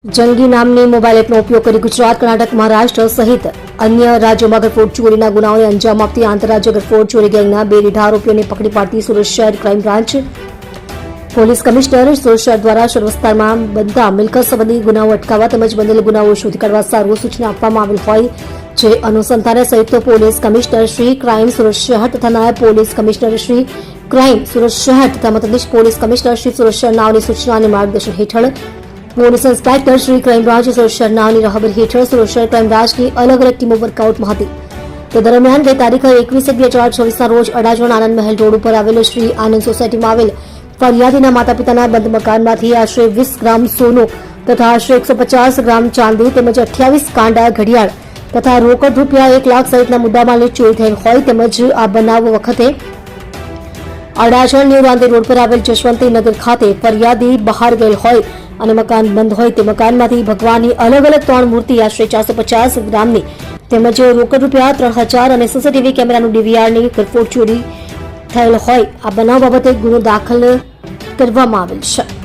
જંગી નામની મોબાઈલ એપનો ઉપયોગ કરી ગુજરાત, કર્ણાટક, મહારાષ્ટ્ર સહિત અન્ય રાજ્યોમાં ગરફોડ ચોરીના ગુનાઓને અંજામ આપતી આંતરરાજ્ય ગરફોડ ચોરી ગેંગના બે રીઢા આરોપીઓને પકડી પાડતી સુરત શહેર crime branch police commissioner Surat શહેર દ્વારા શહેર વિસ્તારમાં બનતા મિલકત સંબંધી ગુનાઓ અટકાવવા તેમજ બનેલ ગુનાઓ શોધી કાઢવા સારું સૂચના આપવામાં આવેલ હોય જે અનુસંધાને સંયુક્ત police commissioner Shri crime Surat શહેર તથા નાયબ police commissioner Shri crime Surat શહેર તથા મદદનીશ પોલીસ કમિશનર શ્રી સુરત શહેર નાઓની સૂચના અને માર્ગદર્શન હેઠળ police inspector Shri crime branch Surat શહેર નાઓની રાહબરી હેઠળ સુરત શહેર ક્રાઇમ બ્રાન્ચની અલગ અલગ ટીમો વર્કઆઉટમાં હતી. તે દરમિયાન ગઈ તારીખ 21/2/2024ના રોજ અડાજણ આનંદ મહેલ રોડ ઉપર આવેલ શ્રી આનંદ સોસાયટીમાં આવેલ ફરિયાદીના માતા પિતાના બંધ મકાનમાંથી આશરે 20 ગ્રામ સોનું તથા આશરે 150 ગ્રામ ચાંદી તેમજ 28 કાંડા ઘડિયાળ તથા રોકડ રૂપિયા 1 લાખ સહિતના મુદ્દામાલની ચોરી થયેલ હોય તેમજ આ બનાવ વખતે અડાજણ ન્યૂ રાંદેર રોડ પર આવેલ જશવંતી નગર ખાતે ફરિયાદી બહાર ગયેલ હોય અને મકાન બંધ હોય તે મકાનમાંથી ભગવાનની અલગ અલગ 3 મૂર્તિ આશરે 450 ગ્રામની તેમજ રોકડ રૂપિયા 3000 અને સીસીટીવી કેમેરાનું ડીવીઆરની ગરફોડ ચોરી થયેલ હોય આ બનાવ બાબતે ગુનો દાખલ કરવામાં આવેલ છે.